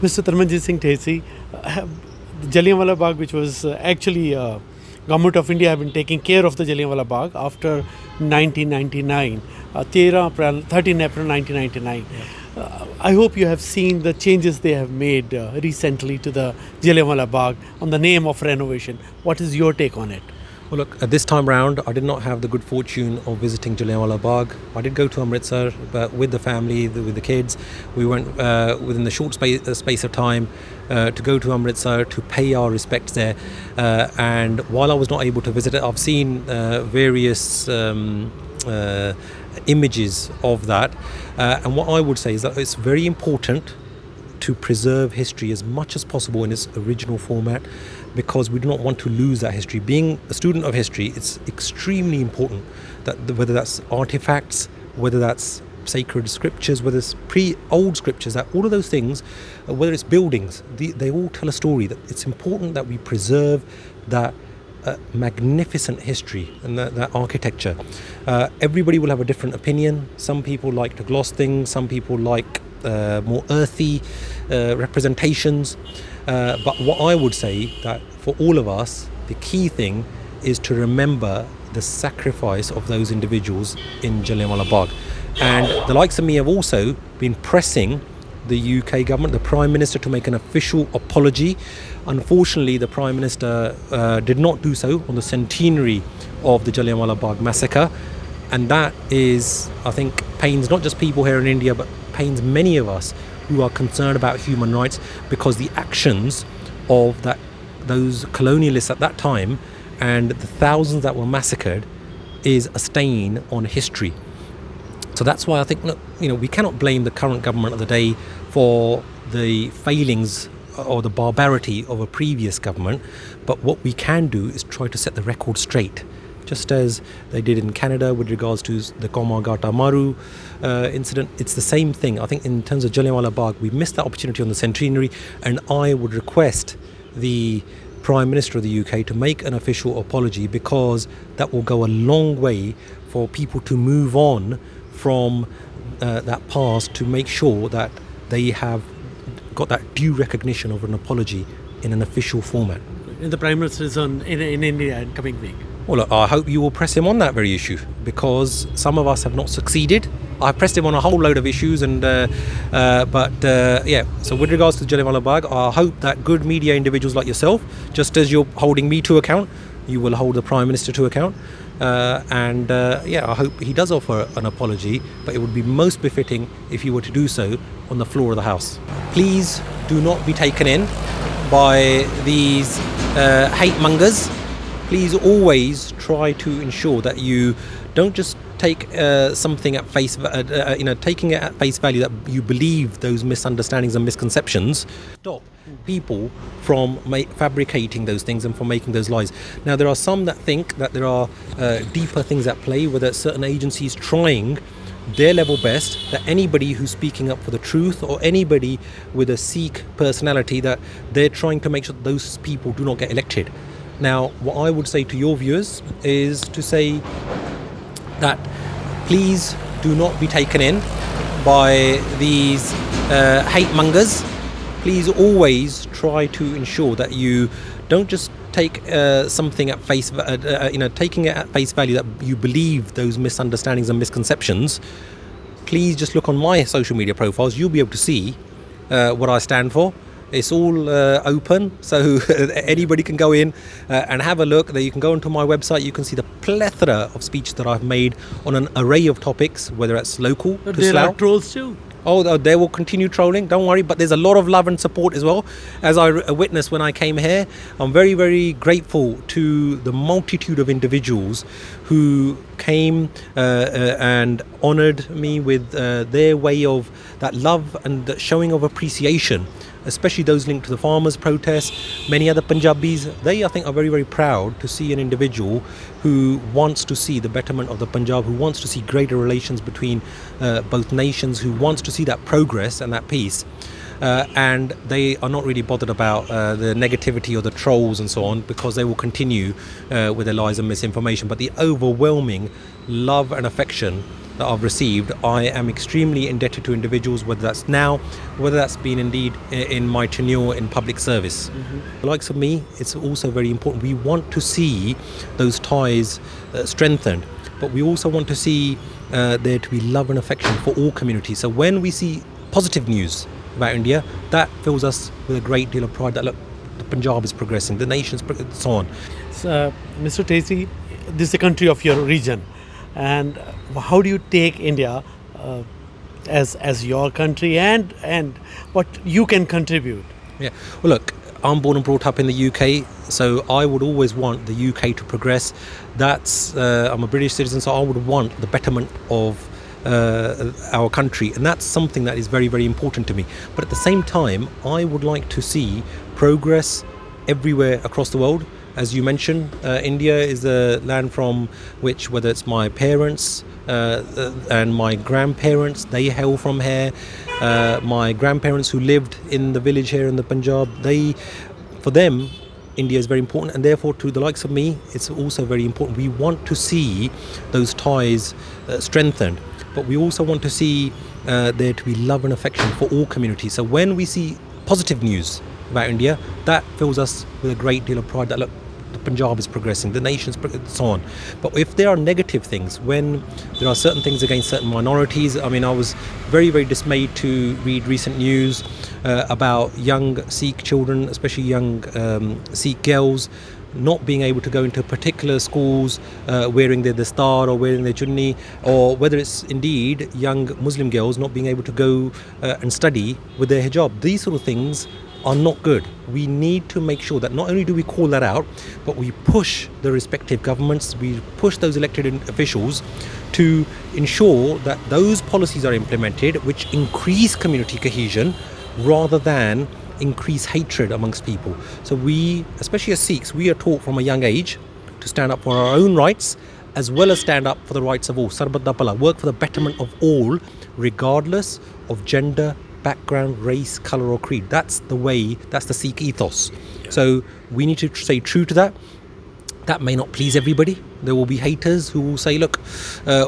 Mr. Tanmanjeet Singh Dhesi, the Jallianwala Bagh, which was actually Government of India have been taking care of the Jallianwala Bagh after 1999, 13 April 1999. I hope you have seen the changes they have made recently to the Jallianwala Bagh on the name of renovation. What is your take on it? Well, look, at this time round, I did not have the good fortune of visiting Jallianwala Bagh. I did go to Amritsar, but with the family, with the kids. We went within the short space of time to go to Amritsar to pay our respects there. And while I was not able to visit it, I've seen various images of that. And what I would say is that it's very important to preserve history as much as possible in its original format, because we do not want to lose that history. Being a student of history, it's extremely important that whether that's artifacts, whether that's sacred scriptures, whether it's old scriptures, that all of those things, whether it's buildings, they all tell a story. That it's important that we preserve that magnificent history and that architecture. Everybody will have a different opinion. Some people like to gloss things, some people like more earthy representations, but what I would say that for all of us, the key thing is to remember the sacrifice of those individuals in Jallianwala Bagh. And the likes of me have also been pressing the UK government, the Prime Minister, to make an official apology. Unfortunately, the Prime Minister did not do so on the centenary of the Jallianwala Bagh Massacre, and that is, I think, pains not just people here in India, but pains many of us who are concerned about human rights, because the actions of those colonialists at that time and the thousands that were massacred is a stain on history. So that's why I think, look, we cannot blame the current government of the day for the failings or the barbarity of a previous government, but what we can do is try to set the record straight, just as they did in Canada with regards to the Komagata Maru incident. It's the same thing. I think in terms of Jallianwala Bagh, we missed that opportunity on the centenary, and I would request the Prime Minister of the UK to make an official apology, because that will go a long way for people to move on from that past, to make sure that they have got that due recognition of an apology in an official format. And the Prime Minister is in India in coming week. Well, look, I hope you will press him on that very issue, because some of us have not succeeded. I've pressed him on a whole load of issues, and so with regards to Jallianwala Bagh, I hope that good media individuals like yourself, just as you're holding me to account, you will hold the Prime Minister to account. I hope he does offer an apology, but it would be most befitting if he were to do so on the floor of the House. Please do not be taken in by these hate mongers. Please always try to ensure that you don't just take something at taking it at face value, that you believe those misunderstandings and misconceptions. Stop people from fabricating those things and from making those lies. Now, there are some that think that there are deeper things at play, whether certain agencies trying their level best, that anybody who's speaking up for the truth, or anybody with a Sikh personality, that they're trying to make sure that those people do not get elected. Now, what I would say to your viewers is to say that please do not be taken in by these hate mongers. Please always try to ensure that you don't just take something at taking it at face value, that you believe those misunderstandings and misconceptions. Please just look on my social media profiles. You'll be able to see what I stand for. It's all open, so anybody can go in and have a look. You can go onto my website. You can see the plethora of speeches that I've made on an array of topics, whether it's local to There Slough. are trolls too. Oh, they will continue trolling, don't worry, but there's a lot of love and support as well. As I witnessed when I came here, I'm very, very grateful to the multitude of individuals who came and honoured me with their way of that love and that showing of appreciation, especially those linked to the farmers' protests. Many other Punjabis, they, I think, are very, very proud to see an individual who wants to see the betterment of the Punjab, who wants to see greater relations between both nations, who wants to see that progress and that peace. And they are not really bothered about the negativity or the trolls and so on, because they will continue with their lies and misinformation. But the overwhelming love and affection that I've received, I am extremely indebted to individuals, whether that's now, whether that's been indeed in my tenure in public service. The likes of me, it's also very important. We want to see those ties strengthened, but we also want to see there to be love and affection for all communities. So when we see positive news about India, that fills us with a great deal of pride that, look, the Punjab is progressing, the nation's so on. So, Mr. Dhesi, this is the country of your region, and how do you take India as your country, and what you can contribute? Yeah, well, look, I'm born and brought up in the UK, so I would always want the UK to progress. I'm a British citizen, so I would want the betterment of our country, and that's something that is very, very important to me. But at the same time, I would like to see progress everywhere across the world. As you mentioned, India is the land from which, whether it's my parents and my grandparents, they hail from here. My grandparents who lived in the village here in the Punjab, for them, India is very important, and therefore to the likes of me, it's also very important. We want to see those ties strengthened, but we also want to see there to be love and affection for all communities. So when we see positive news about India, that fills us with a great deal of pride that, look, the Punjab is progressing, the nation's so on. But if there are negative things, when there are certain things against certain minorities, I mean, I was very, very dismayed to read recent news about young Sikh children, especially young Sikh girls, not being able to go into particular schools wearing their dastar or wearing their chunni, or whether it's indeed young Muslim girls not being able to go and study with their hijab. These sort of things are not good. We need to make sure that not only do we call that out, but we push the respective governments, we push those elected officials to ensure that those policies are implemented which increase community cohesion rather than increase hatred amongst people. So we, especially as Sikhs, we are taught from a young age to stand up for our own rights as well as stand up for the rights of all. Sarbat da Bhala, work for the betterment of all, regardless of gender, background, race, colour or creed. That's the way, that's the Sikh ethos. So we need to stay true to that. That may not please everybody. There will be haters who will say, look,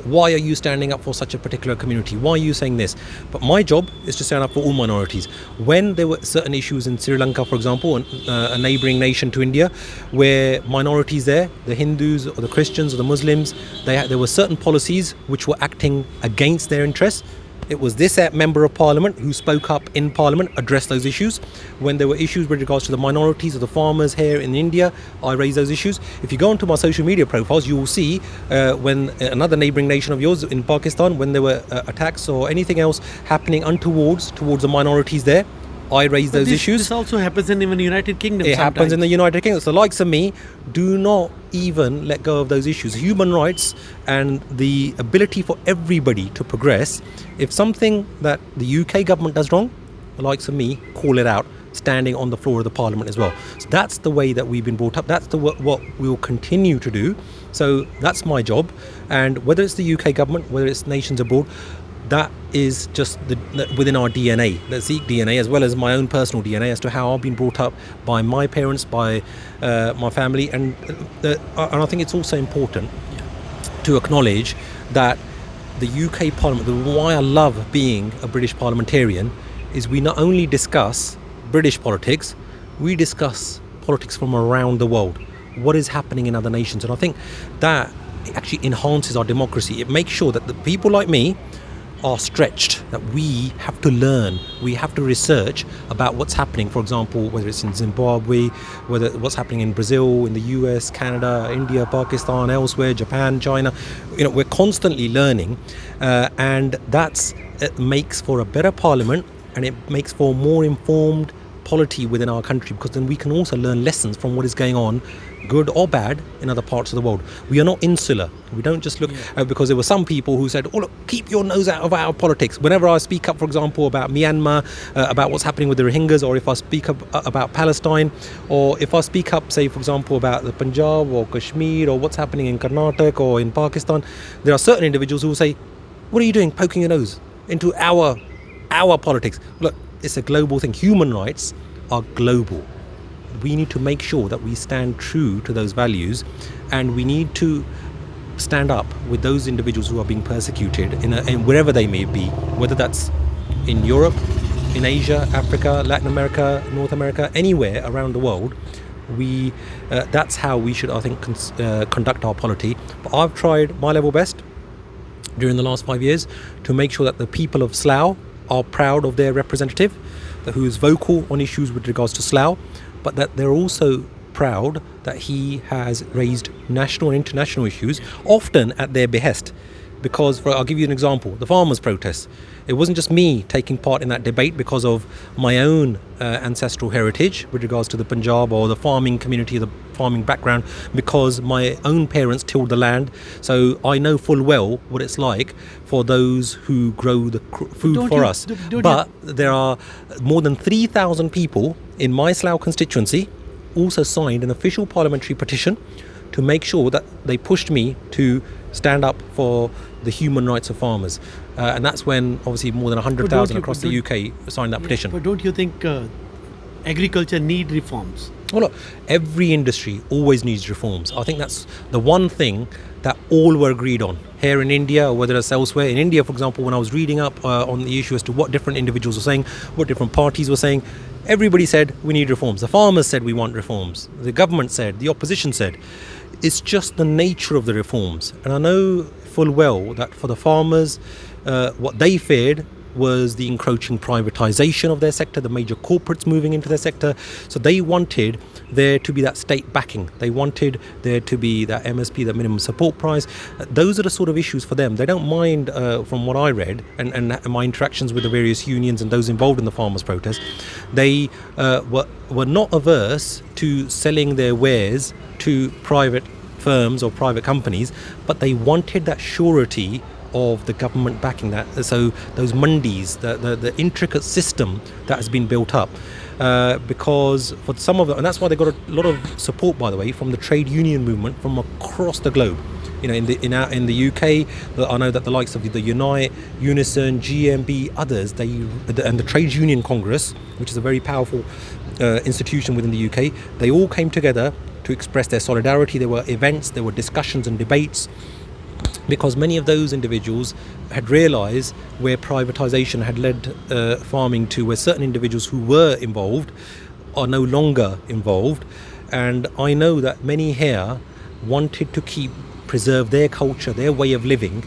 why are you standing up for such a particular community? Why are you saying this? But my job is to stand up for all minorities. When there were certain issues in Sri Lanka, for example, a neighbouring nation to India, where minorities there, the Hindus or the Christians or the Muslims, there were certain policies which were acting against their interests. It was this member of parliament who spoke up in parliament, addressed those issues. When there were issues with regards to the minorities or the farmers here in India, I raised those issues. If you go onto my social media profiles, you will see when another neighbouring nation of yours in Pakistan, when there were attacks or anything else happening towards the minorities there, I raise those issues. This also happens in even the United Kingdom. It happens in the United Kingdom. So likes of me, do not even let go of those issues. Human rights and the ability for everybody to progress. If something that the UK government does wrong, the likes of me call it out, standing on the floor of the parliament as well. So that's the way that we've been brought up. That's what we will continue to do. So that's my job. And whether it's the UK government, whether it's nations abroad, that is just within our DNA, the Sikh DNA, as well as my own personal DNA, as to how I've been brought up by my parents, by my family, and I think it's also important to acknowledge that the UK Parliament, why I love being a British parliamentarian, is we not only discuss British politics, we discuss politics from around the world, what is happening in other nations, and I think that actually enhances our democracy. It makes sure that the people like me are stretched, that we have to learn, we have to research about what's happening, for example, whether it's in Zimbabwe, whether what's happening in Brazil, in the US, Canada, India, Pakistan, elsewhere, Japan, China. We're constantly learning, and it makes for a better parliament, and it makes for more informed polity within our country, because then we can also learn lessons from what is going on, good or bad, in other parts of the world. We are not insular. We don't just look, because there were some people who said, oh look, keep your nose out of our politics. Whenever I speak up, for example, about Myanmar, about what's happening with the Rohingyas, or if I speak up about Palestine, or if I speak up, say, for example, about the Punjab or Kashmir, or what's happening in Karnataka or in Pakistan, there are certain individuals who will say, what are you doing poking your nose into our politics? Look, it's a global thing. Human rights are global. We need to make sure that we stand true to those values, and we need to stand up with those individuals who are being persecuted in wherever they may be, whether that's in Europe, in Asia, Africa, Latin America, North America, anywhere around the world. That's how we should, I think, conduct our polity. But I've tried my level best during the last 5 years to make sure that the people of Slough are proud of their representative, who is vocal on issues with regards to Slough, but that they're also proud that he has raised national and international issues, often at their behest. Because, I'll give you an example, the farmers' protests. It wasn't just me taking part in that debate because of my own ancestral heritage with regards to the Punjab or the farming community, the farming background, because my own parents tilled the land. So I know full well what it's like for those who grow the food for us. But there are more than 3,000 people in my Slough constituency also signed an official parliamentary petition to make sure that they pushed me to stand up for the human rights of farmers. And that's when obviously more than 100,000 across the UK signed that petition. But don't you think agriculture need reforms? Well, look, every industry always needs reforms. I think that's the one thing that all were agreed on here in India, or whether it's elsewhere. In India, for example, when I was reading up on the issue as to what different individuals were saying, what different parties were saying, everybody said we need reforms. The farmers said we want reforms. The government said, the opposition said. It's just the nature of the reforms. And I know full well that for the farmers, what they feared was the encroaching privatisation of their sector, the major corporates moving into their sector. So they wanted there to be that state backing. They wanted there to be that MSP, that minimum support price. Those are the sort of issues for them. They don't mind, from what I read and my interactions with the various unions and those involved in the farmers' protest, they were not averse to selling their wares to private firms or private companies, but they wanted that surety of the government backing that. So those mandis, the intricate system that has been built up, because for some of it, and that's why they got a lot of support, by the way, from the trade union movement from across the globe. You know, in the UK, I know that the likes of the Unite, Unison, GMB, others, and the Trade Union Congress, which is a very powerful institution within the UK, they all came together to express their solidarity. There were events, there were discussions and debates, because many of those individuals had realised where privatisation had led farming to, where certain individuals who were involved are no longer involved. And I know that many here wanted to preserve their culture, their way of living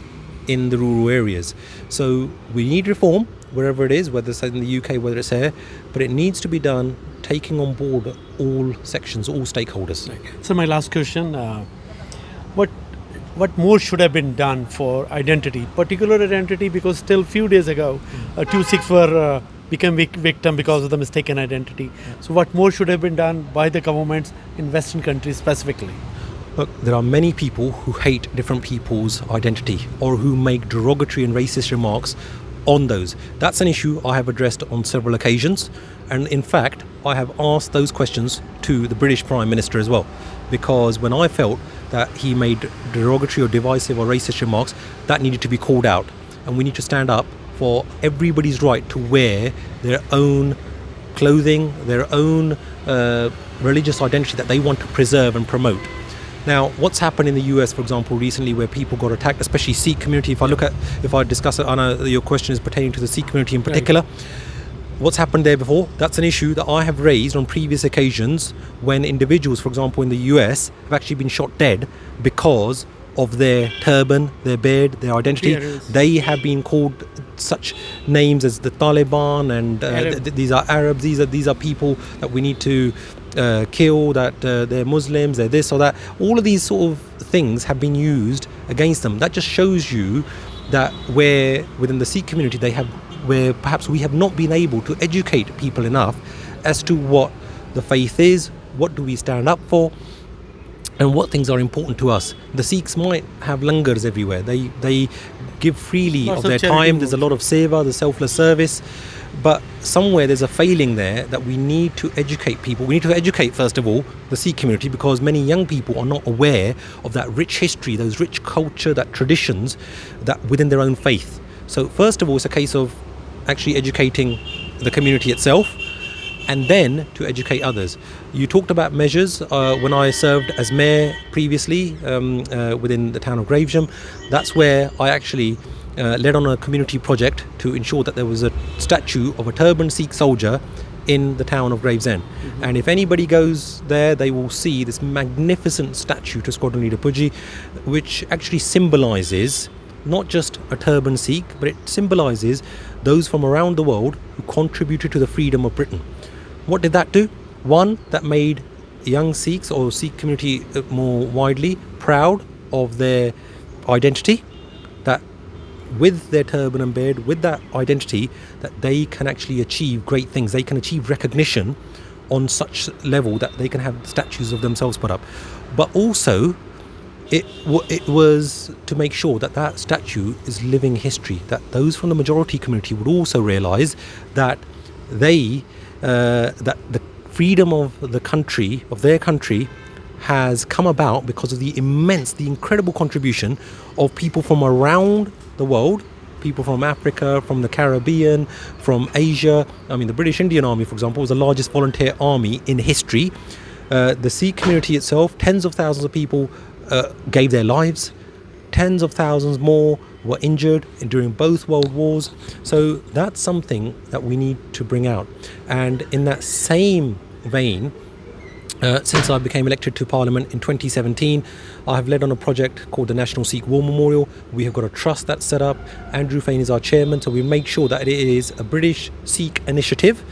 in the rural areas. So we need reform wherever it is, whether it's in the UK, whether it's here, but it needs to be done taking on board all sections, all stakeholders. So my last question, what more should have been done for identity, particular identity, because still few days ago, 2 Sikhs were became victim because of the mistaken identity. So what more should have been done by the governments in Western countries specifically? Look, there are many people who hate different people's identity or who make derogatory and racist remarks on those. That's an issue I have addressed on several occasions, and in fact I have asked those questions to the British Prime Minister as well, because when I felt that he made derogatory or divisive or racist remarks, that needed to be called out, and we need to stand up for everybody's right to wear their own clothing, their own religious identity that they want to preserve and promote. Now, what's happened in the US, for example, recently, where people got attacked, especially Sikh community, if I discuss it, I know your question is pertaining to the Sikh community in particular. Right. What's happened there before? That's an issue that I have raised on previous occasions when individuals, for example, in the US, have actually been shot dead because of their turban, their beard, their identity. They have been called such names as the Taliban, and these are Arabs, these are people that we need to kill, that they're Muslims, they're this or that. All of these sort of things have been used against them. That just shows you that where within the Sikh community where perhaps we have not been able to educate people enough as to what the faith is, what do we stand up for, and what things are important to us. The Sikhs might have langars everywhere. They give freely of their time. There's a lot of seva, the selfless service. But somewhere there's a failing there that we need to educate people. We need to educate, first of all, the Sikh community, because many young people are not aware of that rich history, those rich culture, that traditions that within their own faith. So first of all, it's a case of actually educating the community itself. and then to educate others. You talked about measures. When I served as mayor previously within the town of Gravesham, that's where I actually led on a community project to ensure that there was a statue of a turbaned Sikh soldier in the town of Gravesend. And if anybody goes there, they will see this magnificent statue to Squadron Leader Puji, which actually symbolises not just a turban Sikh, but it symbolises those from around the world who contributed to the freedom of Britain. What did that do? One, that made young Sikhs or Sikh community more widely proud of their identity, that with their turban and beard, with that identity, that they can actually achieve great things. They can achieve recognition on such level that they can have statues of themselves put up. But also, it was to make sure that that statue is living history, that those from the majority community would also realise that that the freedom of the country, of their country, has come about because of the incredible contribution of people from around the world, people from Africa, from the Caribbean, from Asia. I mean, the British Indian Army, for example, was the largest volunteer army in history. The Sikh community itself, tens of thousands of people gave their lives. Tens of thousands more were injured during both world wars. So that's something that we need to bring out. And in that same vein, since I became elected to Parliament in 2017, I have led on a project called the National Sikh War Memorial. We have got a trust that's set up. Andrew Fain is our chairman, so we make sure that it is a British Sikh initiative.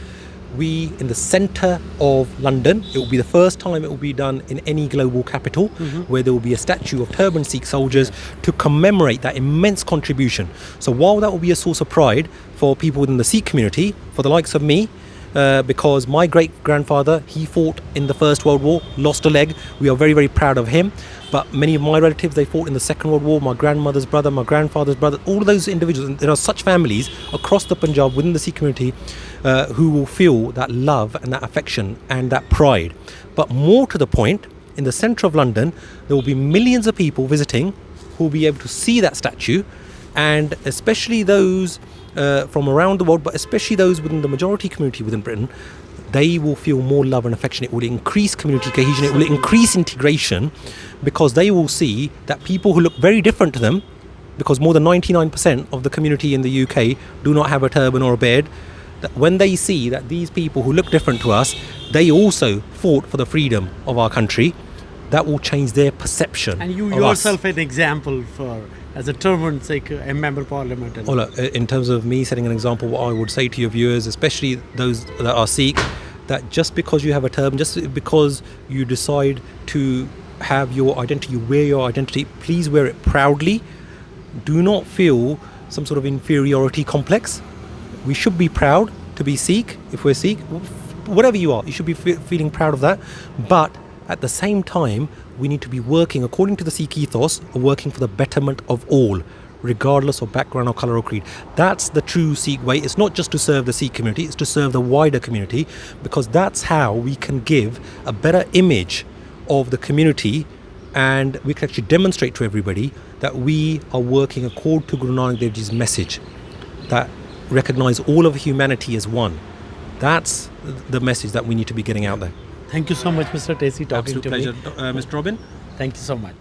We, in the centre of London, it will be the first time it will be done in any global capital, where there will be a statue of turbaned Sikh soldiers to commemorate that immense contribution. So while that will be a source of pride for people within the Sikh community, for the likes of me, because my great-grandfather, he fought in the First World War, lost a leg. We are very, very proud of him. But many of my relatives, they fought in the Second World War, my grandmother's brother, my grandfather's brother, all of those individuals. And there are such families across the Punjab within the Sikh community who will feel that love and that affection and that pride. But more to the point, in the centre of London, there will be millions of people visiting who will be able to see that statue, and especially those from around the world, but especially those within the majority community within Britain, they will feel more love and affection. It will increase community cohesion, it will increase integration, because they will see that people who look very different to them, because more than 99% of the community in the UK do not have a turban or a beard, that when they see that these people who look different to us, they also fought for the freedom of our country, that will change their perception. And you of yourself us. an example for, as a turbaned Sikh, a member of Parliament. And Well, in terms of me setting an example, what I would say to your viewers, especially those that are Sikh, that just because you have a turban, just because you decide to have your identity, you wear your identity, please wear it proudly. Do not feel some sort of inferiority complex. We should be proud to be Sikh, if we're Sikh. Whatever you are, you should be feeling proud of that. But at the same time, we need to be working according to the Sikh ethos, working for the betterment of all, regardless of background or colour or creed. That's the true Sikh way. It's not just to serve the Sikh community, it's to serve the wider community, because that's how we can give a better image of the community, and we can actually demonstrate to everybody that we are working according to Guru Nanak Dev Ji's message, that recognise all of humanity as one. That's the message that we need to be getting out there. thank you so much, Mr. Dhesi, talking Absolute to pleasure, me. Mr. Robin. Thank you so much.